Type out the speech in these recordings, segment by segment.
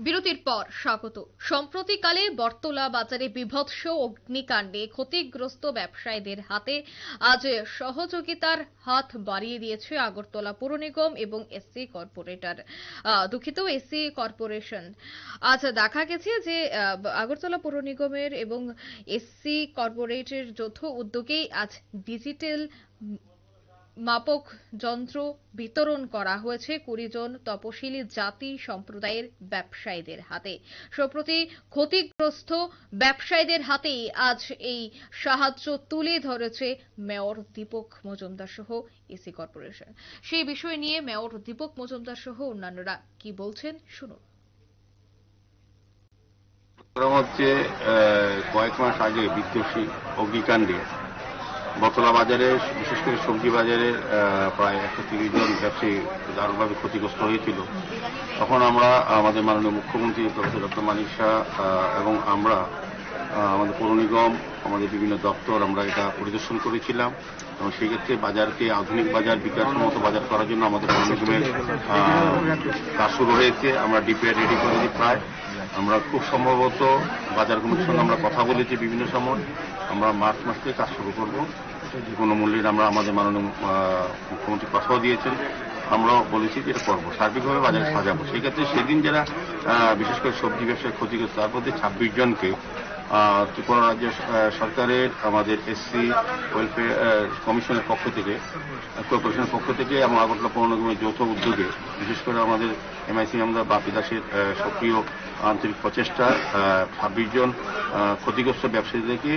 বিরতির পর স্বাগত। সম্প্রতিকালে বটতলা বাজারে বীভৎস অগ্নিকাণ্ডে ক্ষতিগ্রস্ত ব্যবসায়ীদের হাতে আজ সহযোগিতার হাত বাড়িয়ে দিয়েছে আগরতলা পুর নিগম এবং এসসি কর্পোরেটর এসসি কর্পোরেশন। আজ দেখা গেছে যে আগরতলা পুর নিগমের এবং এসসি কর্পোরেটের যৌথ উদ্যোগেই আজ ডিজিটাল মাপক যন্ত্র বিতরণ করা হয়েছে ২০ জন তপশিলি জাতি সম্প্রদায়ের ব্যবসায়ীদের হাতে। সম্প্রতি ক্ষতিগ্রস্ত ব্যবসায়ীদের হাতেই আজ এই সাহায্য তুলে ধরেছে মেয়র দীপক মজুমদার সহ এসি কর্পোরেশন। সেই বিষয় নিয়ে মেয়র দীপক মজুমদার সহ অন্যান্যরা কি বলছেন শুনুন। কয়েক মাস আগে বিধ্বংসী অগ্নিকাণ্ডে বটতলা বাজারে, বিশেষ করে সবজি বাজারে প্রায় 130 জন ব্যবসায়ী দারুণভাবে ক্ষতিগ্রস্ত হয়েছিল। তখন আমরা আমাদের মাননীয় মুখ্যমন্ত্রী প্রফেসর ডক্টর মানিক শাহ এবং আমরা আমাদের পৌর নিগম, আমাদের বিভিন্ন দপ্তর আমরা এটা পরিদর্শন করেছিলাম এবং সেই ক্ষেত্রে বাজারকে আধুনিক বাজার, বিজ্ঞানসম্মত বাজার করার জন্য আমাদের পৌর নিগমের কাজ শুরু হয়েছে। আমরা ডিপিআর রেডি করেছি প্রায়। আমরা খুব সম্ভবত বাজার কমিটির সঙ্গে আমরা কথা বলেছি বিভিন্ন সময়। আমরা মার্চ মাস থেকে কাজ শুরু করব। যে কোনো মূল্যের আমরা আমাদের মাননীয় মুখ্যমন্ত্রী কথাও দিয়েছেন, আমরাও বলেছি যে এটা করবো, সার্বিকভাবে বাজারে সাজাবো। সেই ক্ষেত্রে সেদিন যারা বিশেষ করে সবজি ব্যবসায় ক্ষতিগ্রস্ত, তার মধ্যে 26 জনকে ত্রিপুরা রাজ্য সরকারের আমাদের এসসি ওয়েলফেয়ার কমিশনের পক্ষ থেকে, কর্পোরেশনের পক্ষ থেকে এবং আগরতলা পৌর নিগমের যৌথ উদ্যোগে, বিশেষ করে আমাদের এমআইসি আমরা বাপি দাসের সক্রিয় আন্তরিক প্রচেষ্টা 26 জন ক্ষতিগ্রস্ত ব্যবসায়ীদেরকে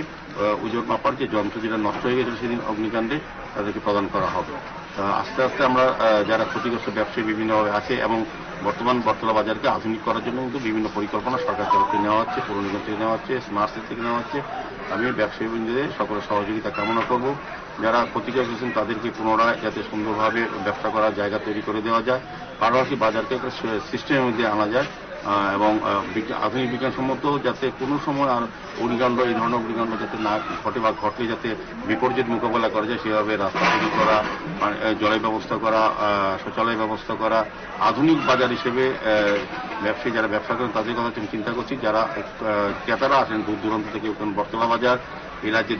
ওজন মাপার যে যন্ত্র যেটা নষ্ট হয়ে গেছিল সেদিন অগ্নিকাণ্ডে, তাদেরকে প্রদান করা হবে। আস্তে আস্তে আমরা যারা ক্ষতিগ্রস্ত ব্যবসায়ী বিভিন্নভাবে আছে এবং বর্তমান বটতলা বাজারকে আধুনিক করার জন্য কিন্তু বিভিন্ন পরিকল্পনা সরকার তরফ থেকে নেওয়া হচ্ছে, পৌর নিগম থেকে নেওয়া হচ্ছে, স্মার্ট সিটি থেকে নেওয়া হচ্ছে। আমি ব্যবসায়ী বৃন্দদের সকলের সহযোগিতা কামনা করব। যারা ক্ষতিগ্রস্ত হয়েছেন তাদেরকে পুনরায় যাতে সুন্দরভাবে ব্যবসা করার জায়গা তৈরি করে দেওয়া যায়, পাশাপাশি বাজারকে একটা সিস্টেমের মধ্যে আনা যায় এবং আধুনিক বিজ্ঞানসম্মত যাতে কোনো সময় আর অগ্নিকাণ্ড, এই ধরনের অগ্নিকাণ্ড যাতে না ঘটে বা ঘটলে যাতে বিপর্যয়ের মোকাবেলা করা যায় সেভাবে রাস্তা তৈরি করা, জলের ব্যবস্থা করা, শৌচালয় ব্যবস্থা করা, আধুনিক বাজার হিসেবে ব্যবসায়ী যারা ব্যবসা করেন তাদের কথা আমি চিন্তা করছি। যারা ক্রেতারা আসেন দূর দূরান্ত থেকে, বটতলা বাজার এই রাজ্যের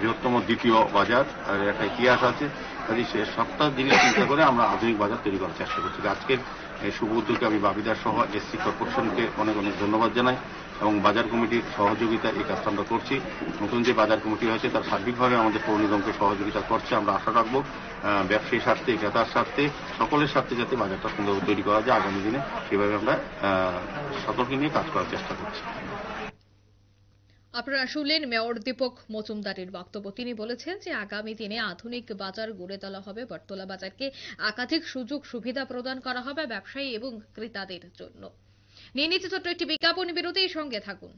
বৃহত্তম দ্বিতীয় বাজার, একটা ইতিহাস আছে। কাজে সে সবটা জিনিস চিন্তা করে আমরা আধুনিক বাজার তৈরি করার চেষ্টা করছি। আজকের এই শুভ উদ্যোগে আমি বাপিদাস সহ এসসি কর্পোরেশনকে অনেক অনেক ধন্যবাদ জানাই এবং বাজার কমিটির সহযোগিতা এই কাজটা আমরা করছি। নতুন যে বাজার কমিটি হয়েছে তার সার্বিকভাবে আমাদের পৌর নিগমকে সহযোগিতা করছে। আমরা আশা রাখবো ব্যবসায়ীর স্বার্থে, ক্রেতার স্বার্থে, সকলের স্বার্থে যাতে বাজারটা সুন্দর তৈরি করা যায় আগামী দিনে, সেভাবে আমরা সকলকে নিয়ে কাজ করার চেষ্টা করছি। আপনারা শুনলেন মেয়র দীপক মজুমদারের বক্তব্য। তিনি বলেছেন যে আগামী দিনে আধুনিক বাজার গড়ে তোলা হবে, বটতলা বাজারকে একাধিক সুযোগ সুবিধা প্রদান করা হবে ব্যবসায়ী এবং ক্রেতাদের জন্য। নিয়ে নিচ্ছে ছোট্ট একটি বিজ্ঞাপনী বিরতির সঙ্গে থাকুন।